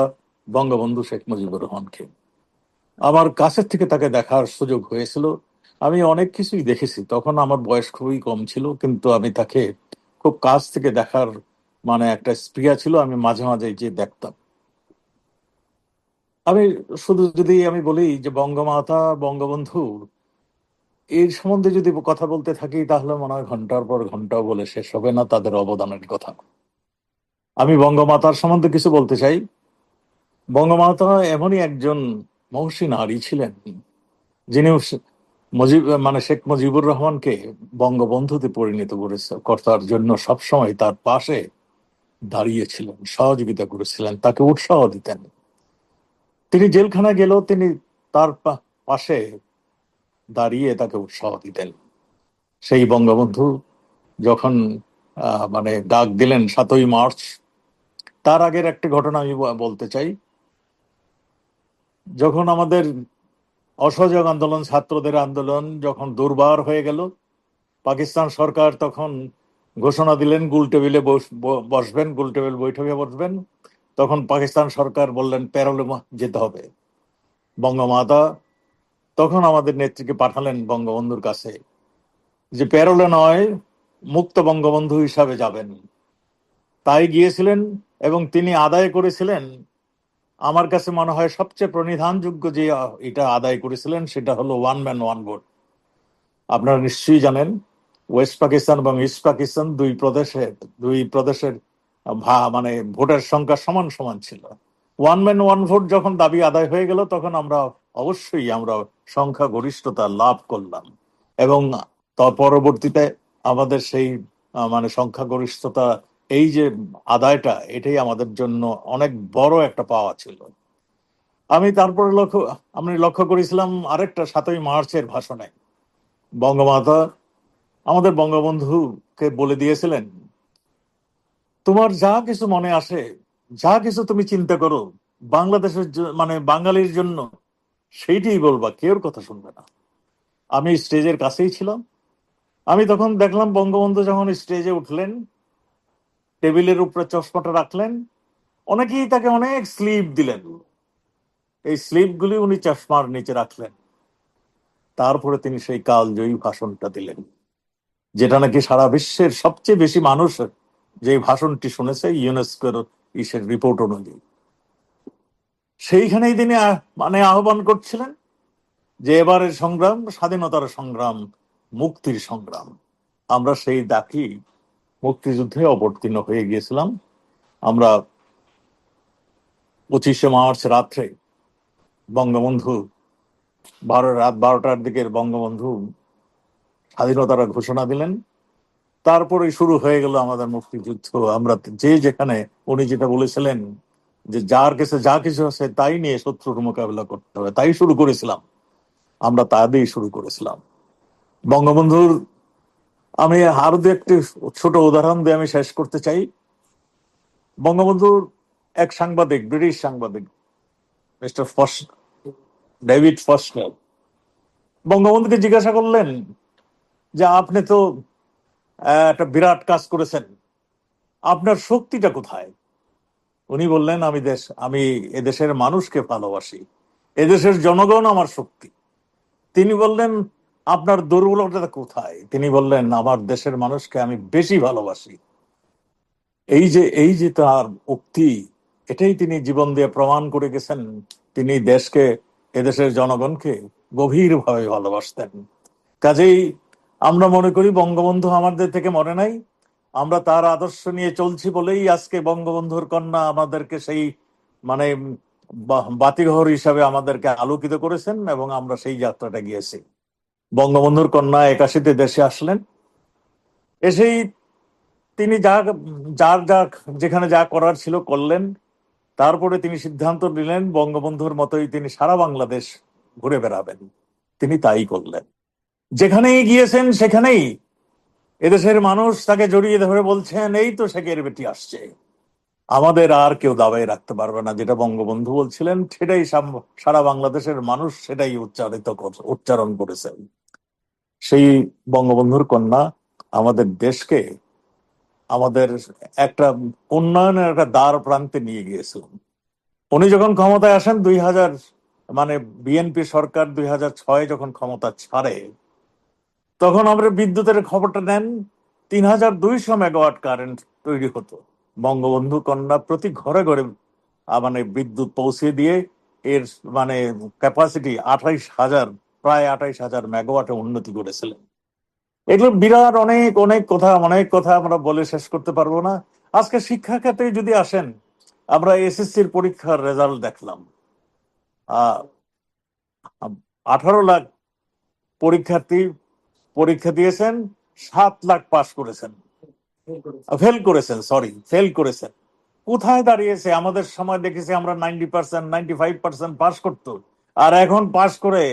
F: বঙ্গবন্ধু শেখ মুজিবুর রহমানকে। আমার কাছের থেকে তাকে দেখার সুযোগ হয়েছিল। আমি অনেক কিছুই দেখেছি, তখন আমার বয়স খুবই কম ছিল, কিন্তু আমি তাকে খুব কাছ থেকে দেখার মানে একটা স্পৃহা ছিল, আমি মাঝে মাঝে যে দেখতাম। আমি শুধু যদি আমি বলি যে বঙ্গমাতা, বঙ্গবন্ধু, এর সম্বন্ধে যদি কথা বলতে থাকি তাহলে মনে হয় ঘন্টার পর ঘন্টাও বলে শেষ হবে না তাদের অবদানের কথা। আমি বঙ্গমাতার সম্বন্ধে কিছু বলতে চাই। বঙ্গমাতা এমনই একজন মহর্ষি নারী ছিলেন, যিনি শেখ মুজিবুর রহমানকে বঙ্গবন্ধুতে পরিণত করার জন্য সবসময় তার পাশে দাঁড়িয়েছিলেন, সহযোগিতা করেছিলেন, তাকে উৎসাহ দিতেন। তিনি জেলখানায় গেলেও তিনি তার পাশে দাঁড়িয়ে তাকে উৎসাহ দিতেন। সেই বঙ্গবন্ধু যখন ডাক দিলেন 7ই মার্চ, তার আগের একটি ঘটনা আমি বলতে চাই। যখন আমাদের অসহযোগ আন্দোলন, ছাত্রদের আন্দোলন যখন দুর্বার হয়ে গেল, পাকিস্তান সরকার তখন ঘোষণা দিলেন গোল টেবিলে বসবেন, গোল টেবিল বৈঠকে বসবেন। তখন পাকিস্তান সরকার বললেন প্যারোলে যেতে হবে। বঙ্গমাতা তখন আমাদের নেত্রীকে পাঠালেন বঙ্গবন্ধুর কাছে, যে প্যারোলে নয়, মুক্ত বঙ্গবন্ধু হিসাবে যাবেন। তাই গিয়েছিলেন এবং তিনি আদায় করেছিলেন। আমার কাছে মনে হয় সবচেয়ে প্রণিধানযোগ্য যে এটা আদায় করেছিলেন সেটা হলো ওয়ান ম্যান ওয়ান ভোট। আপনারা নিশ্চয়ই জানেন, ওয়েস্ট পাকিস্তান এবং ইস্ট পাকিস্তান দুই প্রদেশের ভোটের সংখ্যা সমান সমান ছিল। ওয়ান ম্যান ওয়ান ভোট যখন দাবি আদায় হয়ে গেল, তখন আমরা অবশ্যই সংখ্যা গরিষ্ঠতা লাভ করলাম, এবং তার পরবর্তীতে আমাদের সেই সংখ্যাগরিষ্ঠতা, এই যে আদায়টা, এটাই আমাদের জন্য অনেক বড় একটা পাওয়া ছিল। তারপরে আমি লক্ষ্য করেছিলাম আরেকটা 7ই মার্চের ভাষণে বঙ্গমাতা আমাদের বঙ্গবন্ধুকে বলে দিয়েছিলেন, তোমার যা কিছু মনে আসে, যা কিছু তুমি চিন্তা করো বাংলাদেশের বাঙালির জন্য, সেইটাই বলবা, কেউর কথা শুনবে না। আমি স্টেজের কাছেই ছিলাম। আমি তখন দেখলাম বঙ্গবন্ধু যখন স্টেজে উঠলেন, টেবিলের উপরে চশমাটা রাখলেন, অনেকেই তাকে অনেক স্লিপ দিলেন। এই স্লিপগুলি উনি চশমার নিচে রাখলেন। তারপরে তিনি সেই কালজয়ী ভাষণটা দিলেন, যেটা নাকি সারা বিশ্বের সবচেয়ে বেশি মানুষ যে ভাষণটি শুনেছে ইউনেস্কোর রিপোর্ট অনুযায়ী। সেইখানেই তিনি আহ্বান করছিলেন যে এবারের সংগ্রাম স্বাধীনতার সংগ্রাম, মুক্তির সংগ্রাম। আমরা সেই ডাকি মুক্তিযুদ্ধে অবতীর্ণ হয়ে গিয়েছিলাম। আমরা 25শে মার্চ রাত্রে বঙ্গবন্ধু রাত 12টার দিকে বঙ্গবন্ধু স্বাধীনতার ঘোষণা দিলেন। তারপরে শুরু হয়ে গেল আমাদের মুক্তিযুদ্ধ। আমরা যে যেখানে, উনি যেটা বলেছিলেন যে যার কাছে যা কিছু আছে তাই নিয়ে শত্রুর মোকাবিলা করতে হবে, তাই শুরু করেছিলাম। আমরা তা দিয়েই শুরু করেছিলাম। বঙ্গবন্ধুর আমি আরো দু একটি ছোট উদাহরণ দিয়ে আমি শেষ করতে চাই। বঙ্গবন্ধুর এক সাংবাদিক, ব্রিটিশ সাংবাদিক, মিস্টার ডেভিড ফস্টার, বঙ্গবন্ধুকে জিজ্ঞাসা করলেন যে আপনি তো একটা বিরাট কাজ করেছেন, আপনার শক্তিটা কোথায়? উনি বললেন, আমি এদেশের মানুষকে ভালোবাসি, এদেশের জনগণ আমার শক্তি। তিনি বললেন, আপনার দুর্বলতা কোথায়? তিনি বললেন, আমার দেশের মানুষকে আমি বেশি ভালোবাসি। এই যে তার উক্তি, এটাই তিনি জীবন দিয়ে প্রমাণ করে গেছেন। তিনি দেশকে, এদেশের জনগণকে গভীরভাবে ভালোবাসতেন। কাজেই আমরা মনে করি বঙ্গবন্ধু আমাদের থেকে মরে নাই, আমরা তার আদর্শ নিয়ে চলছি বলেই আজকে বঙ্গবন্ধুর কন্যা আমাদেরকে সেই মানে বাতিঘর হিসাবে আমাদেরকে আলোকিত করেছেন, এবং আমরা সেই যাত্রাটা গিয়েছি। বঙ্গবন্ধুর কন্যা 81-তে দেশে আসলেন। এসেই তিনি যার যা যেখানে যা করার ছিল করলেন। তারপরে তিনি সিদ্ধান্ত নিলেন বঙ্গবন্ধুর মতোই তিনি সারা বাংলাদেশ ঘুরে বেড়াবেন। তিনি তাই করলেন। যেখানেই গিয়েছেন সেখানেই এদেশের মানুষ তাকে জড়িয়ে ধরে বলছেন, এই তো শেখের বেটি আসছে, আমাদের আর কেউ দাবাই রাখতে পারবে না। যেটা বঙ্গবন্ধু বলছিলেন সেটাই সারা বাংলাদেশের মানুষ সেটাই উচ্চারণ করেছেন। সেই বঙ্গবন্ধুর কন্যা আমাদের দেশকে আমাদের একটা উন্নয়নের একটা দ্বার প্রান্তে নিয়ে গিয়েছিলেন। উনি যখন ক্ষমতায় আসেন 2000 মানে বিএনপি সরকার 2006 যখন ক্ষমতা ছাড়ে, তখন আমরা বিদ্যুতের খবরটা নেন, 3200 মেগাওয়াট কারেন্ট তৈরি হতো। বঙ্গবন্ধু কন্যা প্রতি ঘরে ঘরে মানে বিদ্যুৎ পৌঁছে দিয়ে এর মানে ক্যাপাসিটি 28,000, প্রায় 28,000 মেগাওয়াটে উন্নতি করেছিলেন। এগুলো বিরাট অনেক অনেক কথা আমরা বলে শেষ করতে পারবো না। আজকে শিক্ষা খাতে যদি আসেন, আমরা এসএসসির পরীক্ষার রেজাল্ট দেখলাম। 18 লাখ পরীক্ষার্থী পরীক্ষা দিয়েছেন, 7 লাখ পাশ করেছেন, ফেল করেছেন। কোথায় দাঁড়িয়েছে? আমাদের সময় দেখেছি আমরা 90%, 95% পাশ করতো, আর এখন পাশ করে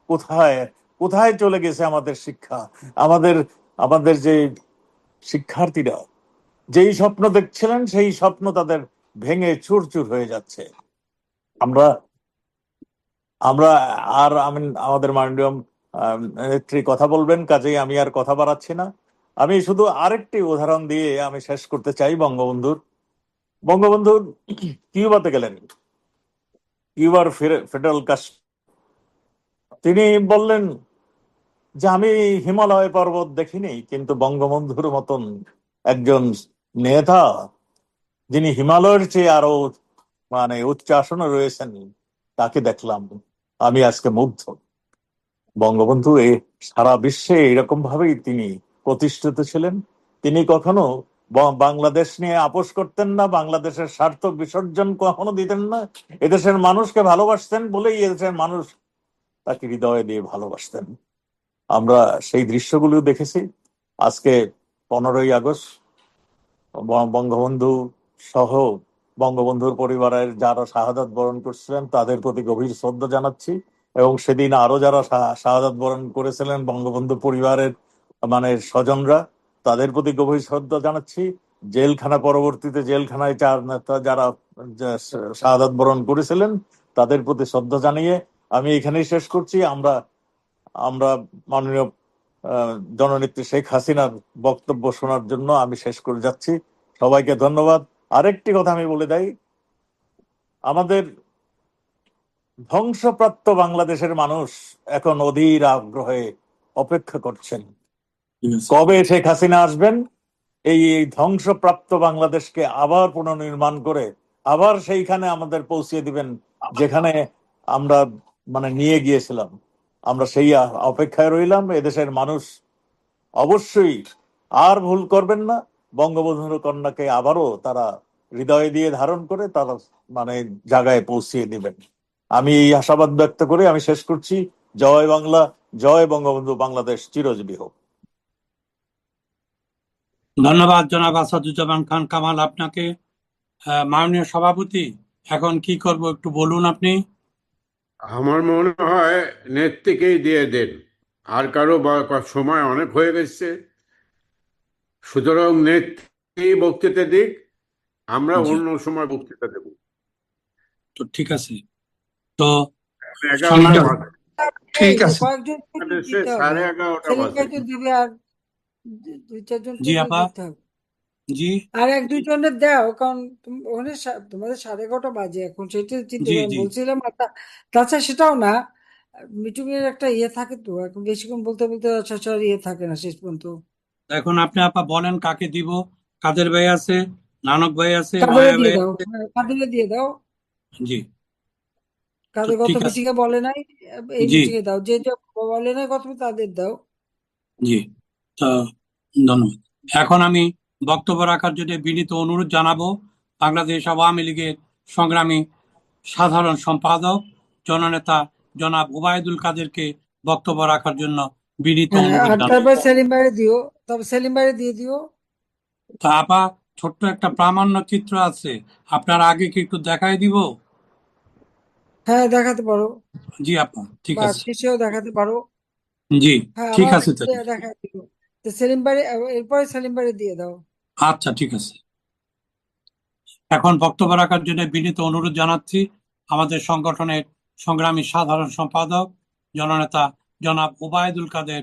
F: কোথায় কোথায় চলে গেছে আমাদের শিক্ষা? আমাদের আমাদের যে শিক্ষার্থীরা যেই স্বপ্ন দেখছিলেন সেই স্বপ্ন তাদের ভেঙে চুরচুর হয়ে যাচ্ছে। আমরা আমরা আর আমাদের মাননীয় নেত্রী কথা বলবেন, কাজেই আমি আর কথা বাড়াচ্ছি না। আমি শুধু আরেকটি উদাহরণ দিয়ে আমি শেষ করতে চাই। বঙ্গবন্ধু কিউবাতে গেলেন, কিউবার ফেডারেল কাস্ট। তিনি বললেন যে আমি হিমালয় পর্বত দেখিনি, কিন্তু বঙ্গবন্ধুর মতন একজন নেতা যিনি হিমালয়ের চেয়ে আরো মানে উচ্চ আসনে রয়েছেন তাকে দেখলাম, আমি আজকে মুগ্ধ। বঙ্গবন্ধু সারা বিশ্বে এরকম ভাবেই তিনি প্রতিষ্ঠিত ছিলেন। তিনি কখনো বাংলাদেশ নিয়ে আপোষ করতেন না, বাংলাদেশের স্বার্থ বিসর্জন কখনো দিতেন না। এদেশের মানুষকে ভালোবাসতেন বলেই এদেশের মানুষ তাকে হৃদয় দিয়ে ভালোবাসতেন। আমরা সেই দৃশ্যগুলো দেখেছি। আজকে 15ই আগস্ট বঙ্গবন্ধু সহ বঙ্গবন্ধুর পরিবারের যারা শাহাদাত বরণ করছিলেন তাদের প্রতি গভীর শ্রদ্ধা জানাচ্ছি, এবং সেদিন আরো যারা শাহাদাত বরণ করেছিলেন বঙ্গবন্ধু পরিবারের মানে স্বজনরা, তাদের প্রতি গভীর শ্রদ্ধা জানাচ্ছি। জেলখানা পরবর্তীতে জেলখানায় চার নেতা যারা শাহাদাত বরণ করেছিলেন তাদের প্রতি শ্রদ্ধা জানিয়ে আমি এখানেই শেষ করছি। আমরা মাননীয় জননেত্রী শেখ হাসিনার বক্তব্য শোনার জন্য আমি শেষ করে যাচ্ছি। সবাইকে ধন্যবাদ। আরেকটি কথা আমি বলে দেই, আমাদের ধ্বংসপ্রাপ্ত বাংলাদেশের মানুষ এখন অধীর আগ্রহে অপেক্ষা করছেন কবে শেখ হাসিনা আসবেন, এই ধ্বংসপ্রাপ্ত বাংলাদেশকে আবার পুনর্নির্মাণ করে আবার সেইখানে আমাদের পৌঁছে দিবেন যেখানে আমরা মানে নিয়ে গিয়েছিলাম। আমরা সেই অপেক্ষায় রইলাম। এদেশের মানুষ অবশ্যই আর ভুল করবেন না, বঙ্গবন্ধুর কন্যাকে আবারও তারা হৃদয় দিয়ে ধারণ করে তারা মানে জায়গায় পৌঁছিয়ে দিবেন। আমি এই আশাবাদ ব্যক্ত করে আমি শেষ করছি। জয় বাংলা, জয় বঙ্গবন্ধু, বাংলাদেশ চিরজীবী হোক।
A: ধন্যবাদ জনাব আসাদুজ্জামান খান কামাল আপনাকে। মাননীয় সভাপতি, এখন কি করব একটু বলুন আপনি।
D: আমার মনে হয় নেত্রীকেই দিয়ে দেন, আর কারো সময় অনেক হয়ে গেছে। সুতরাং নেত্রী বক্তৃতা দিক, আমরা
A: জি।
D: অন্য সময় বক্তৃতা দেব।
A: তো ঠিক আছে, তো
D: 11টা বাজে,
A: ঠিক আছে।
B: কয়েকজন দিতে হবে।
D: 11:30
B: সেলিম
D: বাজে।
B: ভাই তো দিবে, আর দুই চারজনকে
A: জি আপা,
B: দিতে হবে।
A: জি
B: আর এক দুইজনের দাও, কারণ ওখানে তোমাদের 11:30 বাজে এখন, সেটা চিন্তা
A: জি
B: করে
A: জি
B: বলছিলাম। আর তাছাড়া সেটাও না, মিটিং এর একটা থাকে তো, এখন বেশিক্ষণ বলতে বলতে সচরাচর থাকে না শেষ পর্যন্ত।
A: এখন আপনি আপা বলেন কাকে দিব। কাদের ভাই আছে, নানক ভাই আছে,
B: কাদেরে
A: মায়া
B: দিয়ে
A: ভাই
B: দাও,
A: আছে।
B: হ্যাঁ, কাদেরে দিয়ে দাও।
A: জি, তো
B: কাদের গত
A: ঠিক আছে।
B: মিটিং এ বলে নাই, এই
A: জি,
B: মিটিং এ দাও, যে যে বলে নাই গত meeting তাদের দাও।
A: জি, তো ধন্যবাদ। এখন আমি বক্তব্য রাখার জন্য বিনীত অনুরোধ জানাবো বাংলাদেশ আওয়ামী লীগের সংগ্রামী সাধারণ সম্পাদক জননেতা জনাব ওবায়দুল কাদেরকে বক্তব্য রাখার জন্য বিনীত
B: হ্যাঁ,
A: অনুরোধ
B: আর
A: জানাবো।
B: তারপর সেলিম ভাইরে দিও, তবে সেলিম ভাইরে দিয়ে দিও।
A: তা আপা, ছোট্ট একটা প্রামাণ্য চিত্র আছে, আপনার আগে কি একটু দেখাই দিব?
B: হ্যাঁ, দেখাতে পারো,
A: জি আপা, ঠিক
B: বা
A: আছে।
B: শেষেও দেখাতে পারো।
A: জি,
B: হ্যাঁ,
A: ঠিক
B: আমার
A: আছে তাহলে।
B: দেখাই দিও। তো সেলিম ভাইরে, এরপরে সেলিম ভাইরে দিয়ে দাও।
A: আচ্ছা, ঠিক আছে। এখন বক্তব্য রাখার জন্য বিনীত অনুরোধ জানাচ্ছি আমাদের সংগঠনের সংগ্রামী সাধারণ সম্পাদক জননেতা জনাব ওবায়দুল কাদের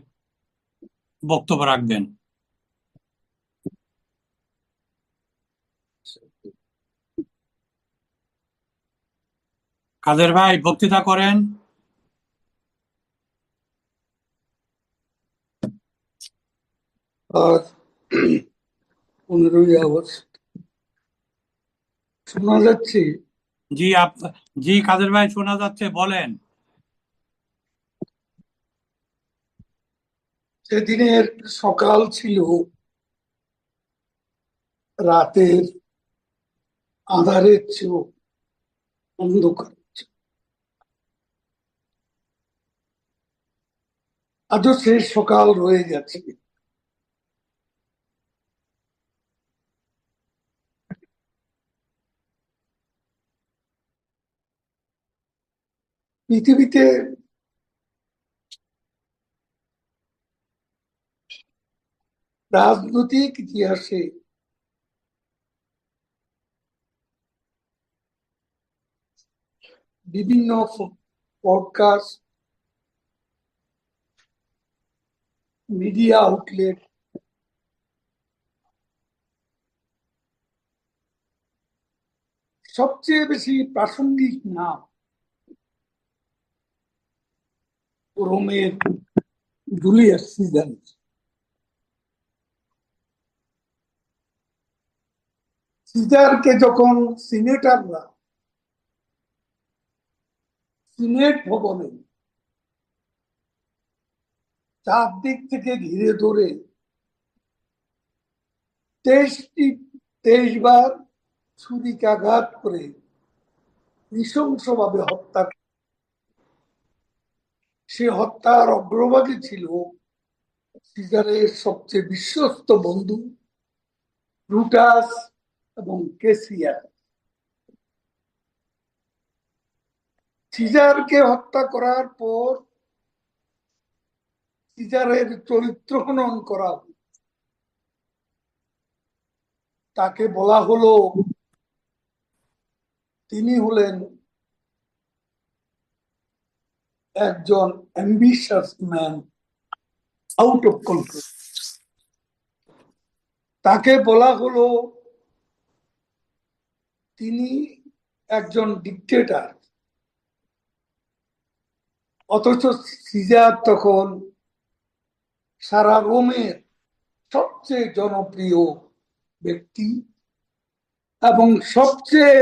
A: বক্তব্য রাখবেন। কাদের ভাই বক্তৃতা করেন।
G: আজ 15ই আগস্ট, শোনা যাচ্ছে?
A: জি জি কাদের ভাই, শোনা যাচ্ছে, বলেন।
G: সেদিনের সকাল ছিল রাতের আঁধারের চেয়েও অন্ধকার। আজও শেষ সকাল রয়ে গেছে। পৃথিবীতে রাজনৈতিক ইতিহাসে বিভিন্ন পডকাস্ট, মিডিয়া আউটলেট সবচেয়ে বেশি প্রাসঙ্গিক নাম রোমের জুলিয়াস সিজার। সিজারকে যখন সিনেটররা সিনেট ভবনে চারদিক থেকে ঘিরে ধরে 23 বার ছুরিকাঘাত করে নৃশংসভাবে হত্যা, সে হত্যার অগ্রভাগে ছিল সিজারের সবচেয়ে বিশ্বস্ত বন্ধু ব্রুটাস এবং কেসিয়ার। সিজারকে হত্যা করার পর সিজারের চরিত্র খনন করা হলো। তাকে বলা হলো তিনি হলেন একজন ambitious man, out of control. তাকে বলা হলো তিনি একজন ডিকটেটর। অথচ সিজার তখন সারা রোমের সবচেয়ে জনপ্রিয় ব্যক্তি এবং সবচেয়ে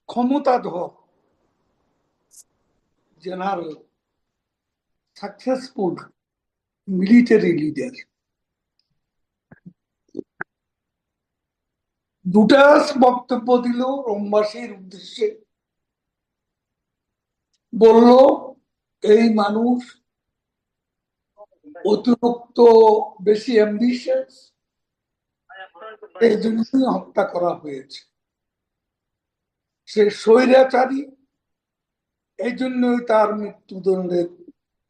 G: ক্ষমতাধর general, successful military leader. Brutus বক্তব্য দিল রোমবাসীর উদ্দেশ্যে, বলল এই মানুষ অতিরিক্ত বেশি অ্যাম্বিশিয়াস, এই জন্যই হত্যা করা হয়েছে। সে স্বৈরাচারী, এই জন্যই তার মৃত্যুদণ্ডের,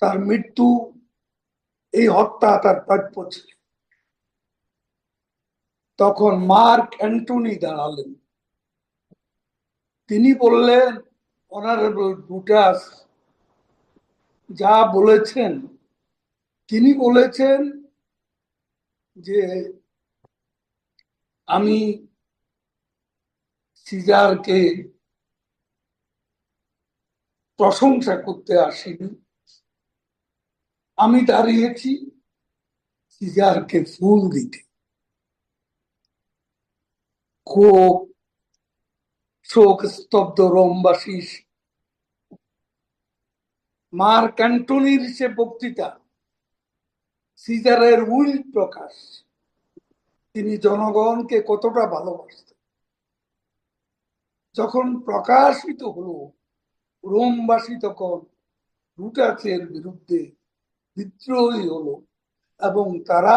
G: তার মৃত্যু, এই হত্যা তার প্রাপ্য ছিল। তখন মার্ক অ্যান্টনি দাঁড়ালেন। তিনি বললেন, অনারেবল ব্রুটাস যা বলেছেন, তিনি বলেছেন যে আমি সিজারকে প্রশংসা করতে আসিনি, আমি দাঁড়িয়েছি সিজারকে ফুল দিতে। খুব শোক স্তব্ধ রোমবাসী, মার্ক অ্যান্টনির সে বক্তৃতা, সিজারের উইল প্রকাশ, তিনি জনগণকে কতটা ভালোবাসতেন, যখন প্রকাশিত হলো রোমবাসী তখন ব্রুটাসের বিরুদ্ধে বিদ্রোহী হলো এবং তারা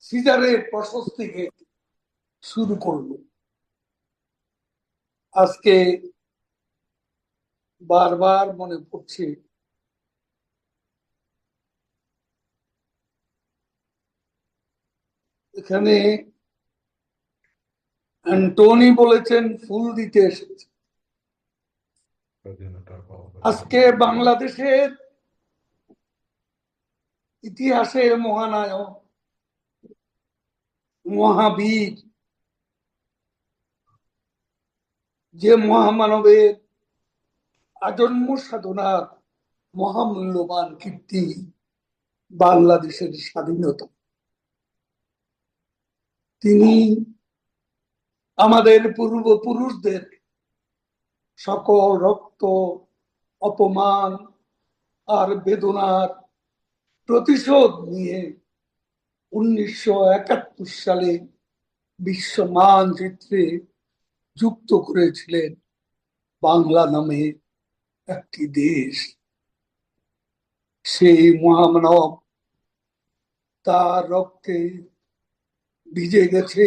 G: সিজারের প্রশস্তিকে শুরু করলো। আজকে বারবার মনে পড়ছে এখানে অ্যান্টনি বলেছেন ফুল দিতে এসেছে। আজকে বাংলাদেশের ইতিহাসে মহানায়ক, মহাবীর, যে মহামানবের আজন্ম সাধনার মহামূল্যবান কীর্তি বাংলাদেশের স্বাধীনতা, তিনি আমাদের পূর্বপুরুষদের সকল রক্ত, অপমান আর বেদনার প্রতিশোধ নিয়ে 1971 সালে বিশ্ব মানচিত্রে যুক্ত করেছিলেন বাংলা নামে একটি দেশ। সেই মহামানব, তার রক্তে ভিজে গেছে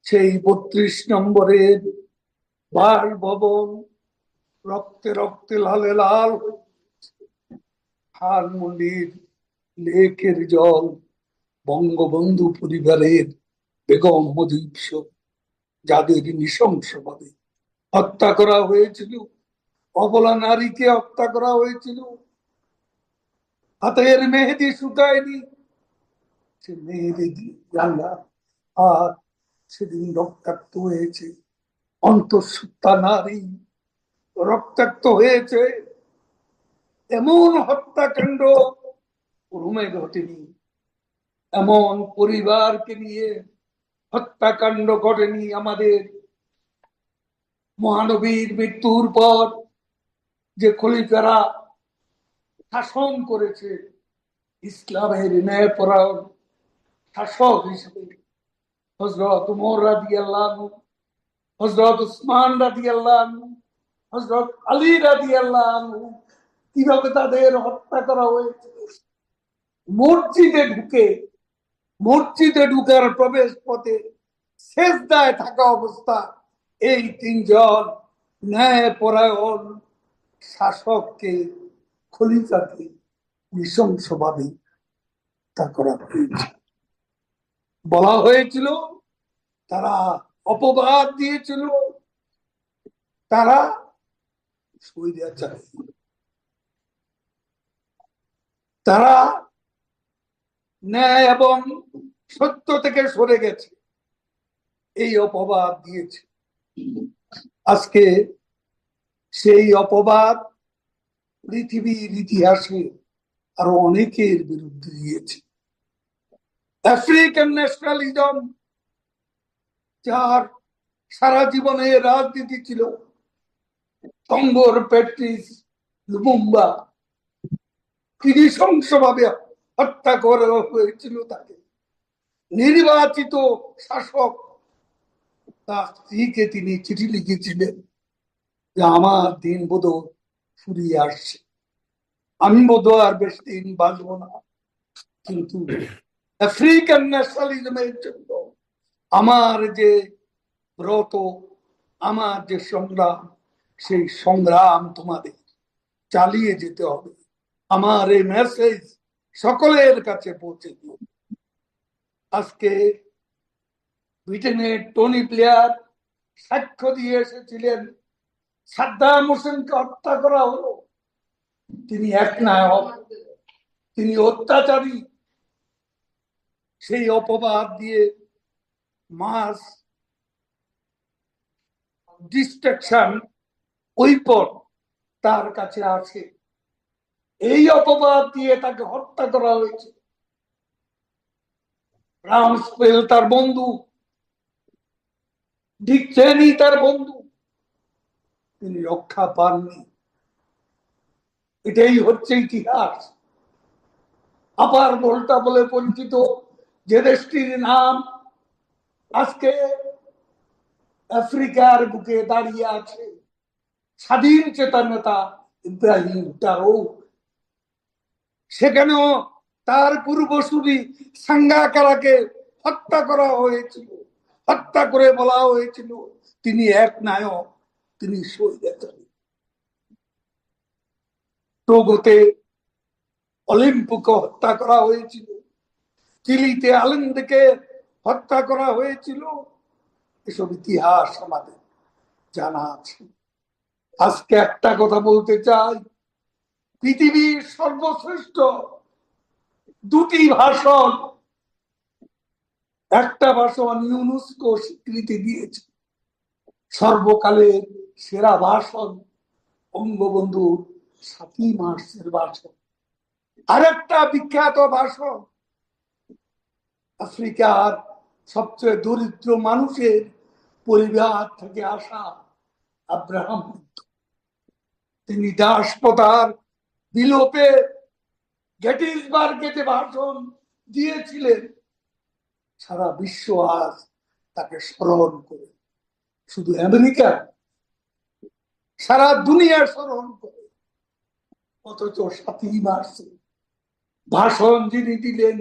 G: সেই 32 নম্বরের বাসভবন, রক্তে রক্তে লালে লাল, ধানমন্ডির লেকের জল, বঙ্গবন্ধু পরিবারের বেগম মুজিব, যাদের নৃশংসভাবে হত্যা করা হয়েছিল, অবলা নারীকে হত্যা করা হয়েছিল, হাতের মেহেদি শুকায়নি, সে মেহেদি রাঙ্গা আর সেদিন রক্তাক্ত হয়েছে, অন্তঃসত্ত্বা নারী রক্তাক্ত হয়েছে। এমন হত্যাকাণ্ড রোমে ঘটেনি, এমন পরিবারকে নিয়ে হত্যাকাণ্ড ঘটেনি আমাদের মহানবীর মৃত্যুর পর যে খলিফারা শাসন করেছে ইসলামের ন্যায়পরায়ণ শাসক হিসেবে, হযরত ওমর রাদিয়াল্লাহু আনহু, হযরত উসমান রাদিয়াল্লাহু আনহু, হযরত আলী রাদিয়াল্লাহু আনহু, কিভাবে তাদের হত্যা করা হয়েছে। মসজিদে ঢুকার প্রবেশ পথে সেজদায় থাকা অবস্থা এই 3 জন ন্যায়পরায়ণ শাসককে, খলিফাকে নৃশংসভাবে হত্যা করা হয়েছে। বলা হয়েছিল তারা অপবাদ দিয়েছিল তারা স্বৈরাচারী, তারা ন্যায় এবং সত্য থেকে সরে গেছে, এই অপবাদ দিয়েছে। আজকে সেই অপবাদ পৃথিবীর ইতিহাসে আরো অনেকের বিরুদ্ধে দিয়েছে। আফ্রিকান ন্যাশনালিজম, যার সারা জীবনে রাজনীতি ছিল, কঙ্গোর প্যাট্রিস লুমুম্বা, নৃশংসভাবে হত্যা করা হয়েছিল তাকে। নির্বাচিত শাসক তার স্ত্রীকে তিনি চিঠি লিখেছিলেন যে আমার দিন বোধ ফুরিয়ে আসছে, আমি বোধ আর বেশি দিন বাঁচব না, কিন্তু আফ্রিকান ন্যাশনালিজমের জন্য আমার যে ব্রত, আমার যে সংগ্রাম, সেই সংগ্রাম তোমাদের চালিয়ে যেতে হবে। আমার এই মেসেজ সকলের কাছে পৌঁছে দিও। আজকে ব্রিটেনের টনি ব্লেয়ার সাক্ষ্য দিয়ে এসেছিলেন সাদ্দাম হোসেনকে হত্যা করা হলো, তিনি একনায়ক, তিনি অত্যাচারী। সেই অপবাদ দিয়ে মাস ডিস্ট্রাকশন ওয়েপন তার কাছে আসে, এই অপবাদ দিয়ে তাকে হত্যা করা হয়েছে। রামস্পেল তার বন্ধু, ডিক চেনি তার বন্ধু, তিনি রক্ষা পাননি। এটাই হচ্ছে ইতিহাস। আপার ভোল্টা বলে পরিচিত যে দেশটির নাম আজকে আফ্রিকার বুকে দাঁড়িয়ে আছে, স্বাধীন চেতনতা ইব্রাহিম টারৌক, সেখানেও তার পূর্বসূরি সাঙ্গাকারাকে হত্যা করা হয়েছিল। হত্যা করে বলা হয়েছিল তিনি এক নায়ক, তিনি স্বৈরাচারী। টোগোতে অলিম্পোকে হত্যা করা হয়েছিল, চিলিতে আলেন্দেকে হত্যা করা হয়েছিল। এসব ইতিহাস আমাদের জানা আছে। আজকে একটা কথা বলতে চাই, পৃথিবীর সর্বশ্রেষ্ঠ দুটি ভাষণ, একটা ভাষণ ইউনেস্কো স্বীকৃতি দিয়েছে সর্বকালের সেরা ভাষণ, বঙ্গবন্ধুর 7ই মার্চের ভাষণ। আরেকটা বিখ্যাত ভাষণ আফ্রিকার সবচেয়ে দরিদ্র মানুষের পরিবার থেকে আসা আব্রাহাম লিঙ্কন। তিনি দাসপ্রথার বিলোপে গেটিসবার্গে যে ভাষণ দিয়েছিলেন, সারা বিশ্ব আজ তাকে স্মরণ করে। শুধু আমেরিকা, সারা দুনিয়া স্মরণ করে। অথচ 7ই মার্চে ভাষণ যিনি দিলেন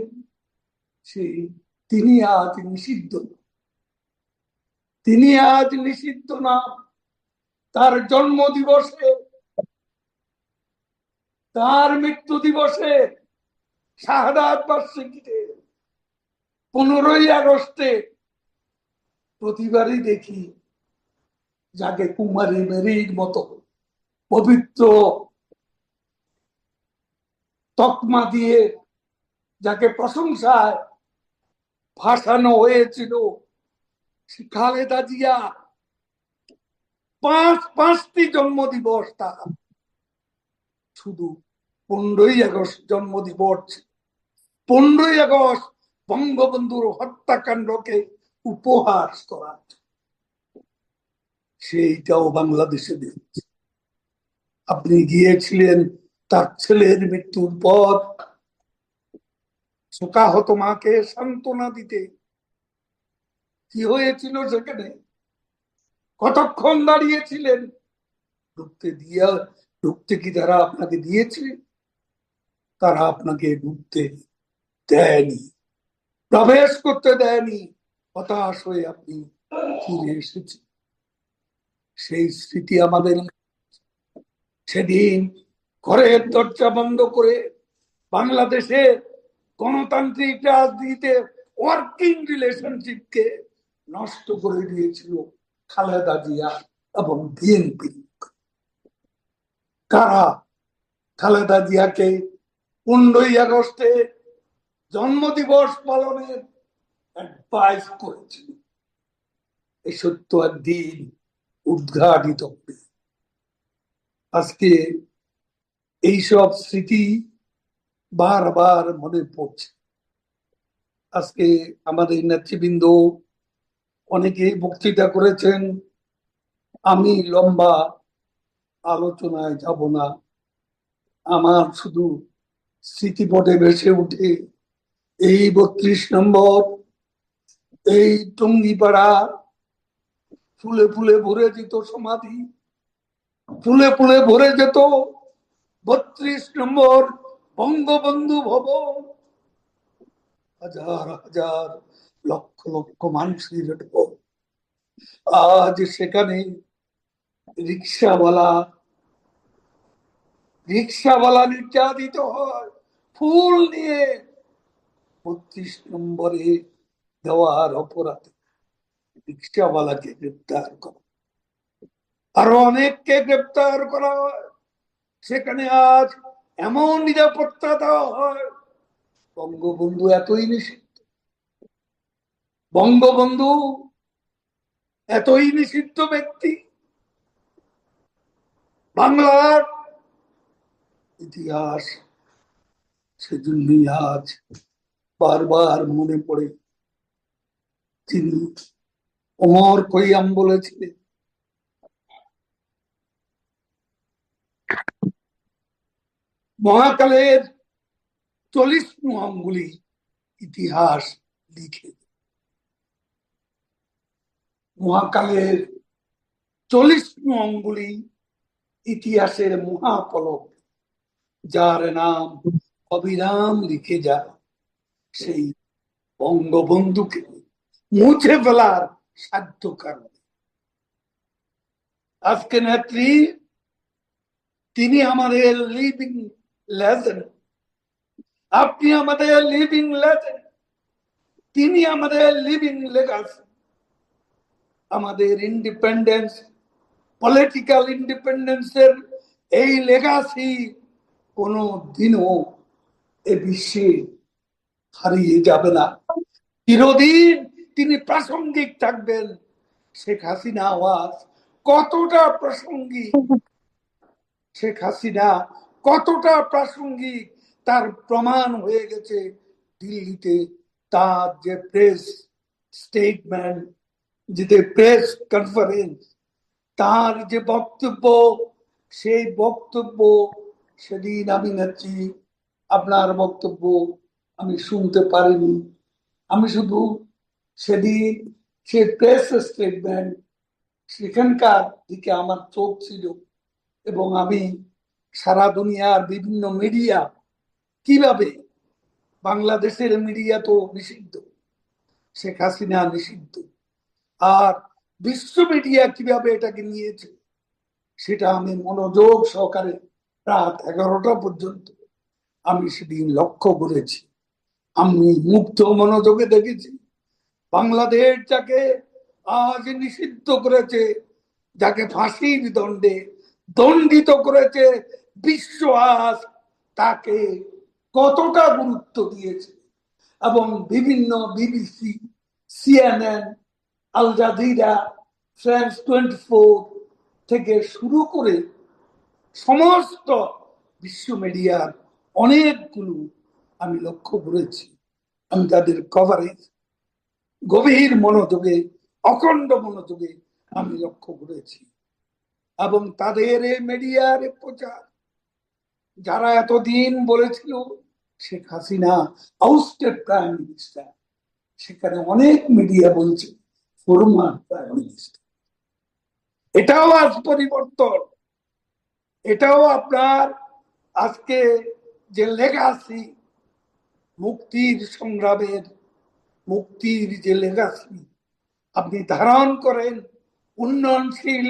G: তিনি আজ নিষিদ্ধ। তিনি আজ নিষিদ্ধ না। তার জন্ম দিবসে, তার মৃত্যু দিবসে, শাহাদাত বার্ষিকীতে, 15ই আগস্টে প্রতিবারই দেখি যাকে কুমারী মেরির মতো পবিত্র তকমা দিয়ে যাকে প্রশংসায় ভাসানো হয়েছিল, খালেদা জিয়া, পাঁচটি জন্মদিবস তার, শুধু 15ই আগস্ট জন্মদিবস। 15ই আগস্ট বঙ্গবন্ধুর হত্যাকাণ্ডকে উপহাস করা, সেইটাও বাংলাদেশে দিয়েছে। আপনি গিয়েছিলেন তার ছেলের মৃত্যুর পর শোকাহত মাকে সান্ত্বনা দিতে। কি হয়েছিল সেখানে? কতক্ষণ দাঁড়িয়েছিলেন? ঢুকতে কি তারা আপনাকে দিয়েছে? তারা আপনাকে ঢুকতে দেয়নি, প্রবেশ করতে দেয়নি। হতাশ হয়ে আপনি ফিরে এসেছেন। সেই স্মৃতি আমাদের। সেদিন ঘরের দরজা বন্ধ করে বাংলাদেশে গণতান্ত্রিক রাজনীতিতে ওয়ার্কিং রিলেশনশিপকে নষ্ট করে দিয়েছিল খালেদা জিয়া এবং বিএনপি। কারা খালেদা জিয়াকে 15ই আগস্টে জন্মদিবস পালনের অ্যাডভাইস করেছিল? এই সত্য একদিন উদ্ঘাটিত হবে। আজকে এইসব স্মৃতি বারবার মনে পড়ছে। আজকে আমাদের নেতৃবৃন্দ অনেকে বক্তৃতা করেছেন, আমি লম্বা আলোচনায় যাব না। আমার শুধু স্মৃতিপটে ভেসে উঠে এই 32 নম্বর, এই টঙ্গিপাড়া ফুলে ফুলে ভরে যেত সমাধি, ফুলে ফুলে ভরে যেত 32 নম্বর বঙ্গবন্ধু ভবন, হাজার হাজার লক্ষ লক্ষ মানুষের ঢল। আজ সেখানে রিক্সাওয়ালা নির্যাতিত হয় ফুল নিয়ে 32 নম্বরে দেওয়ার অপরাধে। রিক্সাওয়ালাকে গ্রেপ্তার করা, আরো অনেককে গ্রেপ্তার করা হয়। সেখানে আজ এমন নিরাপত্তা দেওয়া হয়, বঙ্গবন্ধু এতই নিষিদ্ধ, বঙ্গবন্ধু এতই নিষিদ্ধ ব্যক্তি, বাংলার ইতিহাস। সেজন্যই আজ বারবার মনে পড়ে তিনি অমর খৈয়াম বলেছিলেন, মহাকালের 40 অঙ্গুলি ইতিহাস লিখে। মহাকালের 40 অঙ্গুলি ইতিহাসের মহাফলক, যার নাম অবিরাম লিখে যায়, সেই বঙ্গবন্ধুকে মুছে ফেলার সাধ্য কারণে আজকে নেত্রী তিনি আমাদের লিভিং লেজেন্ড। আপনি আমাদের লিভিং লেজেন্ড, তিনি আমাদের লিভিং লেগাসি। আমাদের ইন্ডিপেন্ডেন্স, পলিটিক্যাল ইন্ডিপেন্ডেন্সের এই লেগাসি কোনো দিনও এ বিশ্বে হারিয়ে যাবে না। চিরদিন তিনি প্রাসঙ্গিক থাকবেন। শেখ হাসিনা আওয়াজ কতটা প্রাসঙ্গিক, শেখ হাসিনা কতটা প্রাসঙ্গিক তার প্রমাণ হয়ে গেছে দিল্লিতে তার যে প্রেস স্টেটমেন্ট, যে প্রেস কনফারেন্স, তার যে বক্তব্য, সেই বক্তব্য সেদিন আমি নেত্রী আপনার বক্তব্য আমি শুনতে পারিনি। আমি শুধু সেদিন সে প্রেস স্টেটমেন্ট সেখানকার দিকে আমার চোখ ছিল, এবং আমি সারা দুনিয়ার বিভিন্ন মিডিয়া, কিভাবে বাংলাদেশের মিডিয়া তো নিষিদ্ধ, শেখ হাসিনা নিষিদ্ধ, আর বিশ্ব মিডিয়া কিভাবে এটাকে নিয়েছে সেটা আমি মনোযোগ সহকারে রাত 11টা পর্যন্ত আমি সেদিন লক্ষ্য করেছি। আমি মুক্ত মনোযোগে দেখেছি বাংলাদেশ যাকে আজ নিষিদ্ধ করেছে, যাকে ফাঁসির দণ্ডে দণ্ডিত করেছে, বিশ্ব আজ তাকে কতটা গুরুত্ব দিয়েছে। এবং বিভিন্ন BBC, CNN, Al Jazeera, France 24 থেকে শুরু করে সমস্ত বিশ্ব মিডিয়ার অনেকগুলো আমি লক্ষ্য করেছি। আমি তাদের কভারেজ গভীর মনোযোগে, অখণ্ড মনোযোগে আমি লক্ষ্য করেছি। এবং তাদের এই মিডিয়ার প্রচার, যারা এতদিন বলেছিল Sheikh Hasina ousted prime minister, সেখানে অনেক মিডিয়া বলছে ফরমার প্রাইম মিনিস্টার। এটাও আজ পরিবর্তন। এটাও আপনার আজকে যে লেগাসি, মুক্তির সংগ্রামের, মুক্তির যে লেগাসি আপনি ধারণ করেন, উন্নয়নশীল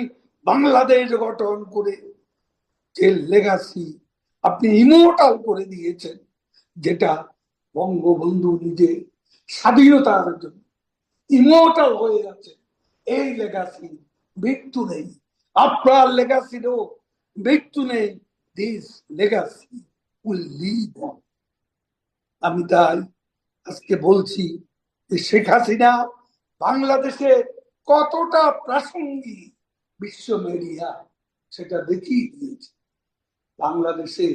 G: বাংলাদেশ গঠন করে যে লেগাসি আপনি ইমোর্টাল করে দিয়েছেন, যেটা বঙ্গবন্ধু নিজে স্বাধীনতার জন্য ইমোর্টাল হয়ে আছে, এই লেগাসি মৃত্যু নেই। আপনার লেগাসিরও মৃত্যু নেই। This legacy will live on. আমি তাই আজকে বলছি যে শেখ হাসিনা বাংলাদেশে কতটা প্রাসঙ্গিক বিশ্ব মিডিয়া সেটা দেখিয়ে দিয়েছে। বাংলাদেশে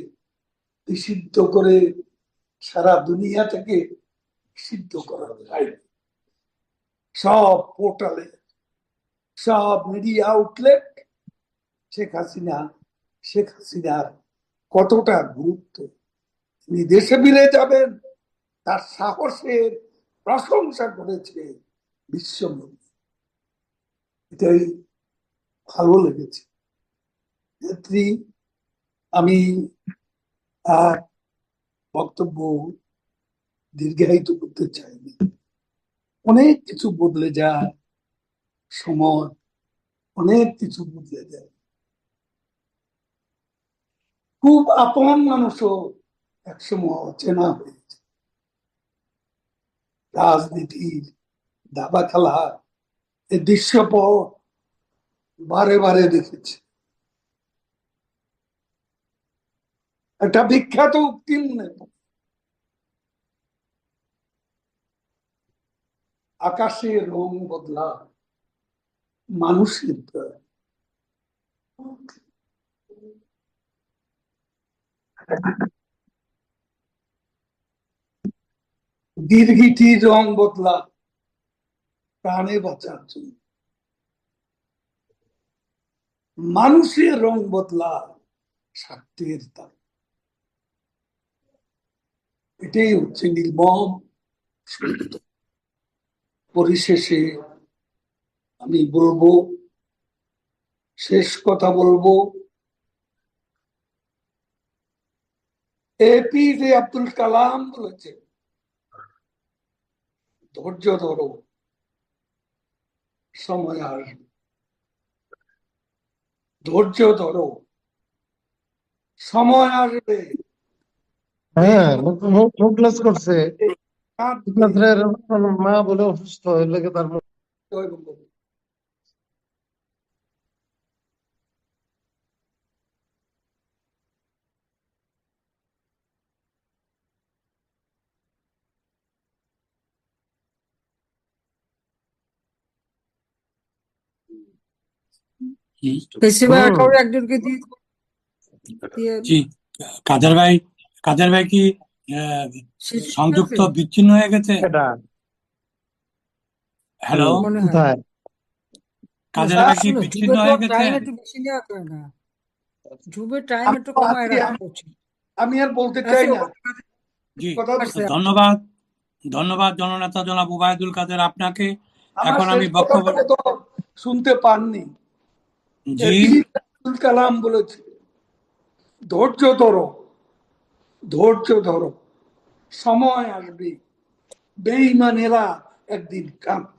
G: নিষিদ্ধ করে সারা দুনিয়া থেকে নিষিদ্ধ করা যায়, সব পোর্টালে, সব মিডিয়া আউটলেট শেখ হাসিনার কতটা গুরুত্ব। তিনি দেশে ফিরে যাবেন তার সাহসের প্রশংসা করেছে বিশ্ব মিডিয়া। এটাই ভালো লেগেছে। নেত্রী, আমি আর বক্তব্য দীর্ঘায়িত করতে চাইনি। অনেক কিছু বদলে যায়, সময় অনেক কিছু বদলে যায়। খুব আপন মানুষও একসময় অচেনা হয়েছে। রাজনীতির দাবা খেলা এই দৃশ্যপট বারে বারে দেখেছি। একটা বিখ্যাত উক্তি মনে পড়ে, আকাশের রং বদলা মানুষের প্রয়োজন। দীর্ঘিটির রং বদলা প্রাণে বাঁচার জন্য, মানুষের রং বদলা স্বার্থের তার। এটাই হচ্ছে নির্মম সত্য। পরিশেষে আমি বলবো, শেষ কথা বলবো, এপিজে আব্দুল কালাম বলেছে, ধৈর্য ধরো, সময় আসবে। ধৈর্য ধরো, সময় আসবে।
H: হ্যাঁ, মুখ গ্লাস করছে।
G: কাঁদবে।
H: গ্লাসের মা বলে অসুস্থ এর লেগে তার মুখ।
G: জয় বঙ্গবন্ধু।
B: পেশিবার
H: হুম।
B: কাউরে একজনকে দিয়ে
A: জি, কাদের ভাই কি
B: শেষ
A: সংযুক্ত
B: করবে?
A: বিচ্ছিন্ন হয়ে গেছে?
H: এটা
A: হ্যালো,
B: মনে হয়
H: কোথায়?
A: কাদের
B: না,
A: ভাই কি
B: শুনো,
A: বিচ্ছিন্ন
B: ঝুবের
A: হয়ে গেছে?
B: টাইম একটু বেশি নেওয়া করে না, ঝুবের টাইম একটু কমায় রাখা উচিত।
G: আমি আর বলতে চাই না।
A: জি,
G: কথা
B: আচ্ছা,
A: ধন্যবাদ জননেতা জনাব ওবায়দুল কাদের আপনাকে।
G: আমার
A: এখন আমি
G: শেষ
A: বক্তব্য,
G: কথাটা তো শুনতে পাননি।
A: জি,
G: আব্দুল কালাম বলেছে, ধৈর্য ধরো, ধৈর্য ধরো, সময় আসবে, বেঈমানেরা একদিন কাঁদবে।